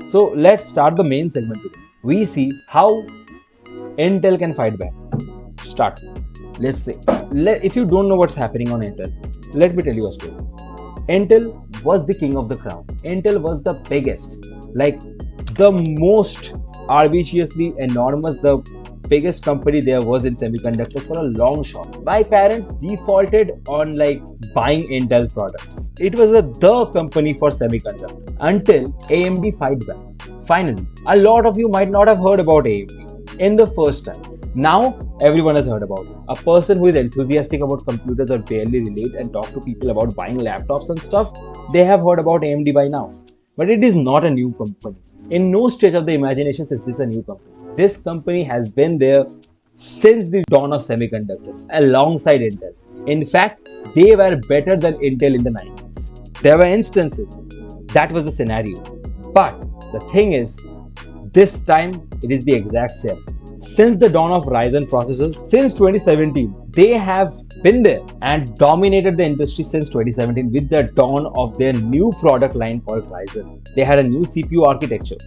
So let's start the main segment today. We see how Intel can fight back. Start. Let's say, if you don't know what's happening on Intel, let me tell you a story. Intel was the king of the crown. Intel was the biggest, like the most arbitrarily enormous, the biggest company there was in semiconductors for a long shot. My parents defaulted on like buying Intel products. It was the company for semiconductors until AMD fight back. Finally, a lot of you might not have heard about AMD in the first time. Now everyone has heard about it. A person who is enthusiastic about computers or barely relate and talk to people about buying laptops and stuff, they have heard about AMD by now. But it is not a new company. In no stretch of the imagination is this a new company. This company has been there since the dawn of semiconductors, alongside Intel. In fact, they were better than Intel in the 90s. There were instances. That was the scenario. But the thing is, this time it is the exact same. Since the dawn of Ryzen processors, since 2017, they have been there and dominated the industry since 2017 with the dawn of their new product line called Ryzen. They had a new CPU architecture.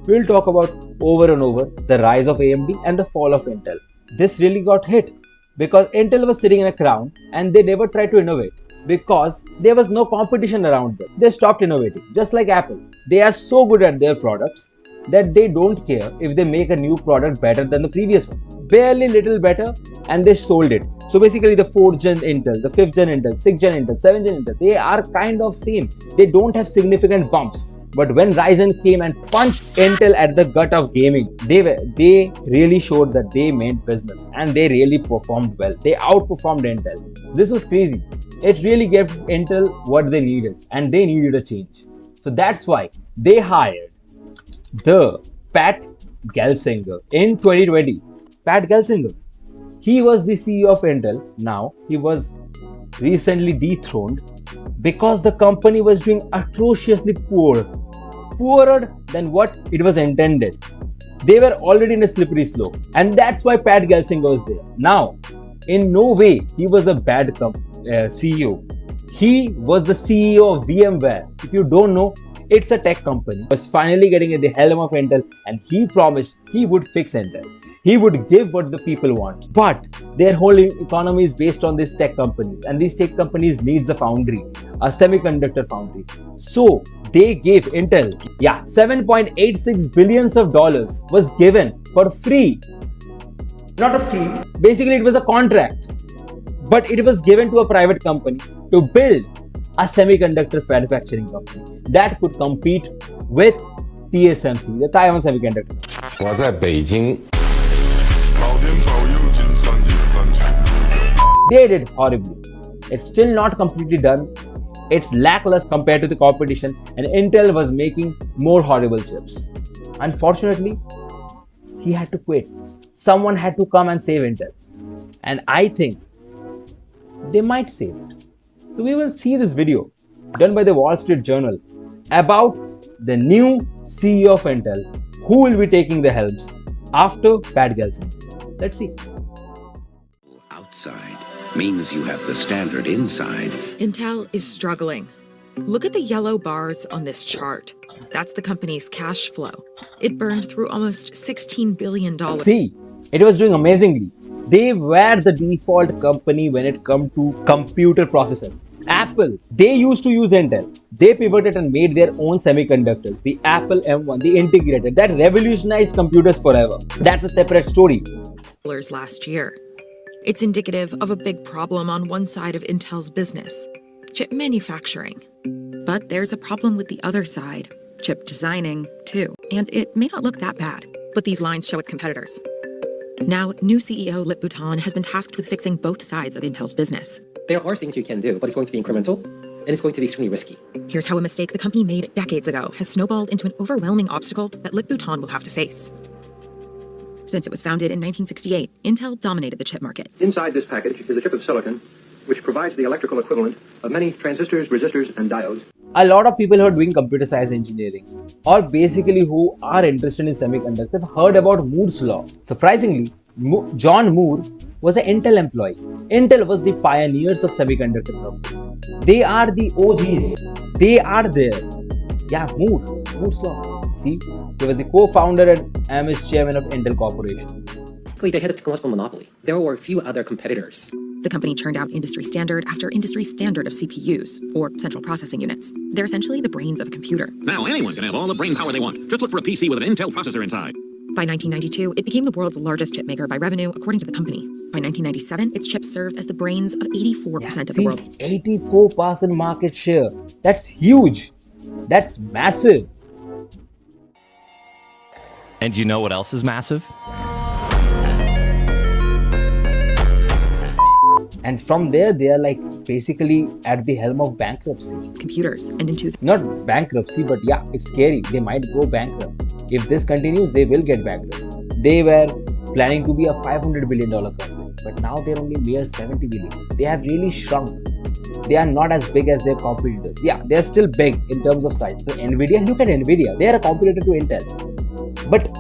We'll talk about over and over the rise of AMD and the fall of Intel. This really got hit because Intel was sitting in a crown and they never tried to innovate because there was no competition around them. They stopped innovating, just like Apple. They are so good at their products that they don't care if they make a new product better than the previous one. Barely little better, and they sold it. So basically the 4th gen Intel, the 5th gen Intel, 6th gen Intel, 7th gen Intel, they are kind of same. They don't have significant bumps. But when Ryzen came and punched Intel at the gut of gaming, they really showed that they meant business and they really performed well. They outperformed Intel. This was crazy. It really gave Intel what they needed and they needed a change. So that's why they hired the Pat Gelsinger in 2020. Pat Gelsinger. He was the CEO of Intel. Now he was recently dethroned because the company was doing atrociously poorer than what it was intended. They were already in a slippery slope, and that's why Pat Gelsinger was there. Now, in no way he was a bad CEO. He was the CEO of VMware. If you don't know, it's a tech company. He was finally getting at the helm of Intel, and he promised he would fix Intel. He would give what the people want. But their whole economy is based on these tech companies, and these tech companies needs a foundry, a semiconductor foundry. So they gave Intel, $7.86 billion was given for free. Not a free. Basically, it was a contract, but it was given to a private company to build a semiconductor manufacturing company that could compete with TSMC, the Taiwan Semiconductor. 我在北京。 They did horribly. It's still not completely done. It's lackluster compared to the competition, and Intel was making more horrible chips. Unfortunately, he had to quit. Someone had to come and save Intel. And I think they might save it. So we will see this video done by the Wall Street Journal about the new CEO of Intel who will be taking the helms after Pat Gelsinger. Let's see. Outside means you have the standard inside. Intel is struggling. Look at the yellow bars on this chart. That's the company's cash flow. It burned through almost $16 billion. See, it was doing amazingly. They were the default company when it comes to computer processors. Apple, they used to use Intel. They pivoted and made their own semiconductors. The Apple M1, the integrated, that revolutionized computers forever. That's a separate story. Last year. It's indicative of a big problem on one side of Intel's business, chip manufacturing. But there's a problem with the other side, chip designing, too. And it may not look that bad, but these lines show its competitors. Now, new CEO Lip-Bu Tan has been tasked with fixing both sides of Intel's business. There are things you can do, but it's going to be incremental, and it's going to be extremely risky. Here's how a mistake the company made decades ago has snowballed into an overwhelming obstacle that Lip-Bu Tan will have to face. Since it was founded in 1968, Intel dominated the chip market. Inside this package is a chip of silicon, which provides the electrical equivalent of many transistors, resistors, and diodes. A lot of people who are doing computer science engineering, or basically who are interested in semiconductors, have heard about Moore's law. Surprisingly, John Moore was an Intel employee. Intel was the pioneers of semiconductor company. They are the OGs. They are there. Yeah, Moore's law. TSMC. He was the co-founder and MS chairman of Intel Corporation. Basically, they had a technological monopoly. There were a few other competitors. The company churned out industry standard after industry standard of CPUs, or central processing units. They're essentially the brains of a computer. Now anyone can have all the brain power they want. Just look for a PC with an Intel processor inside. By 1992, it became the world's largest chip maker by revenue, according to the company. By 1997, its chips served as the brains of 84% of the world. 84% market share. That's huge. That's massive. And you know what else is massive? And from there, they are like basically at the helm of bankruptcy. Computers, and in Not bankruptcy, but yeah, it's scary. They might go bankrupt. If this continues, they will get bankrupt. They were planning to be a $500 billion company, but now they're only mere 70 billion. They have really shrunk. They are not as big as their competitors. Yeah, they're still big in terms of size. So Nvidia, look at Nvidia. They are a competitor to Intel. But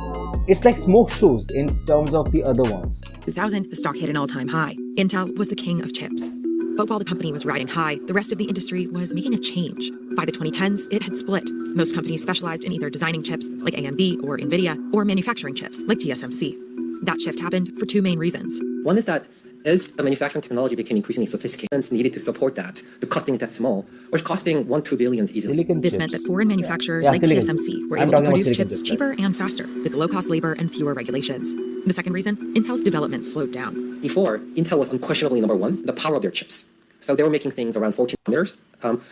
it's like smoke shows in terms of the other ones. 2000, the stock hit an all-time high. Intel was the king of chips. But while the company was riding high, the rest of the industry was making a change. By the 2010s, it had split. Most companies specialized in either designing chips, like AMD or NVIDIA, or manufacturing chips, like TSMC. That shift happened for two main reasons. One is that as the manufacturing technology became increasingly sophisticated, needed to support that, to cut things that small, was costing $1-2 billion easily. Silicon This chips. meant that foreign manufacturers Yeah, like silicon. TSMC were I'm able to talking about produce silicon chips chips, cheaper and faster, with low-cost labor and fewer regulations. The second reason, Intel's development slowed down. Before, Intel was unquestionably number one, the power of their chips. So they were making things around 14 nanometers.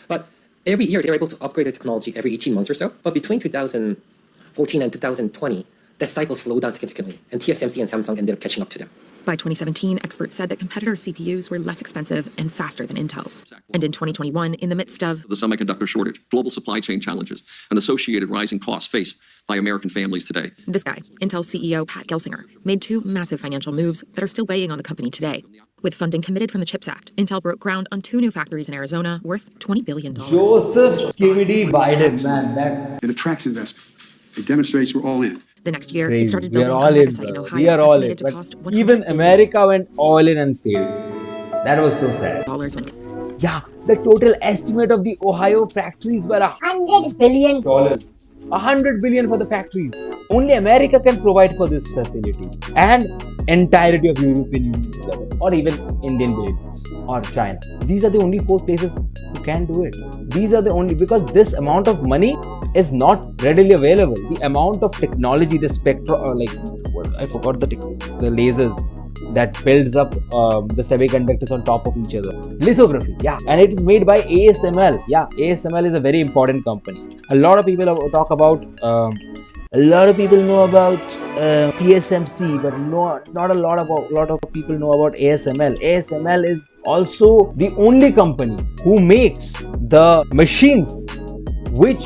But every year, they were able to upgrade their technology every 18 months or so. But between 2014 and 2020, that cycle slowed down significantly, and TSMC and Samsung ended up catching up to them. By 2017, experts said that competitor CPUs were less expensive and faster than Intel's. And in 2021, in the midst of the semiconductor shortage, global supply chain challenges, and associated rising costs faced by American families today. this guy, Intel CEO Pat Gelsinger, made two massive financial moves that are still weighing on the company today. With funding committed from the CHIPS Act, Intel broke ground on two new factories in Arizona worth $20 billion. Joseph Skibidi Biden, man, that It attracts investment. It demonstrates we're all in. The next year, crazy. it started We are building all a in, mega site in bro. Ohio, We are all in. estimated to But cost $100 even billion America went all in and failed. That was so sad. when Yeah, the total estimate of the Ohio factories were $100 billion. $100 billion for the factories. Only America can provide for this facility, and entirety of European Union together, or even Indian villages or China. These are the only four places who can do it. These are the only, because this amount of money is not readily available. The amount of technology, the spectra, I forgot the lasers that builds up the semiconductors on top of each other. Lithography, yeah, and it is made by ASML. Yeah, ASML is a very important company. A lot of people talk about. A lot of people know about TSMC, but not a lot of people know about ASML. ASML is also the only company who makes the machines which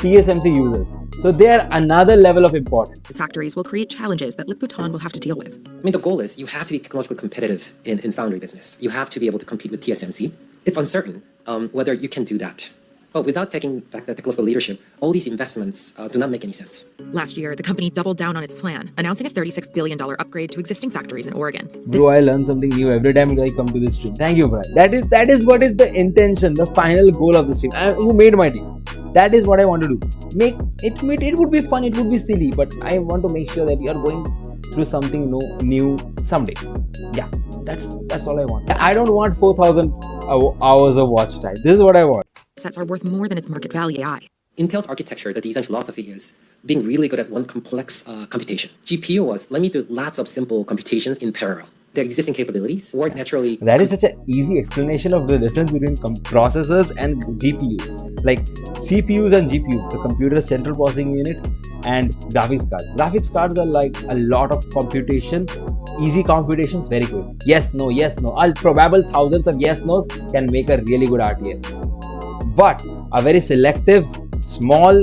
TSMC uses. So they are another level of importance. factories will create challenges that Lip-Bu-Tan will have to deal with. I mean, the goal is you have to be technologically competitive in foundry business. You have to be able to compete with TSMC. It's uncertain whether you can do that. But without taking back the technological leadership, all these investments do not make any sense. Last year, the company doubled down on its plan, announcing a $36 billion upgrade to existing factories in Oregon. Bro, I learn something new every time I come to this stream. Thank you, Brian. That is what is the intention, the final goal of the stream. You made my day. That is what I want to do. It would be fun, it would be silly, but I want to make sure that you are going through something new someday. Yeah, that's all I want. I don't want 4,000 hours of watch time. This is what I want. Assets are worth more than its market value. AI. Intel's architecture, the design philosophy is being really good at one complex computation. GPU was, let me do lots of simple computations in parallel. Their existing capabilities work naturally. That is such an easy explanation of the difference between processors and GPUs. Like CPUs and GPUs, the computer central processing unit, and graphics cards. Graphics cards are like a lot of computation, easy computations, very quick. Yes, no, all probable thousands of yes, no's can make a really good RTX. But a very selective, small,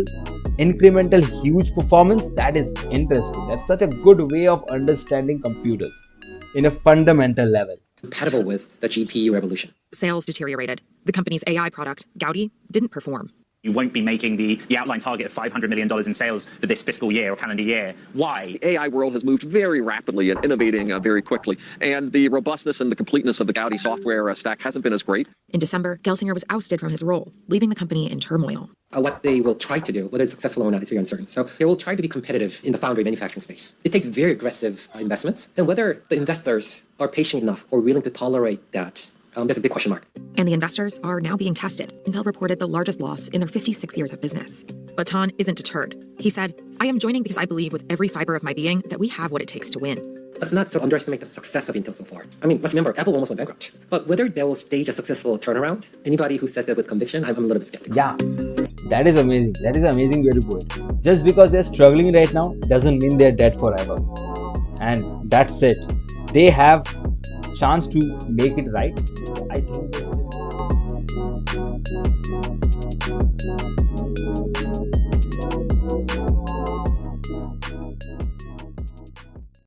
incremental, huge performance, that is interesting. That's such a good way of understanding computers in a fundamental level. Compatible with the GPU revolution. Sales deteriorated. The company's AI product, Gaudi, didn't perform. You won't be making the outline target of $500 million in sales for this fiscal year or calendar year. Why? The AI world has moved very rapidly and innovating very quickly, and the robustness and the completeness of the Gaudi software stack hasn't been as great. In December, Gelsinger was ousted from his role, leaving the company in turmoil. what they will try to do, whether it's successful or not, is very uncertain. So they will try to be competitive in the foundry manufacturing space. It takes very aggressive investments, and whether the investors are patient enough or willing to tolerate that, there's a big question mark. And the investors are now being tested. Intel reported the largest loss in their 56 years of business. But Tan isn't deterred. He said, "I am joining because I believe with every fiber of my being that we have what it takes to win." Let's not sort of underestimate the success of Intel so far. I mean, let's remember, Apple almost went bankrupt. But whether they will stage a successful turnaround, anybody who says that with conviction, I'm a little bit skeptical. Yeah, that is amazing. That is an amazing way to put it. Just because they're struggling right now doesn't mean they're dead forever. And that's it. They have chance to make it right.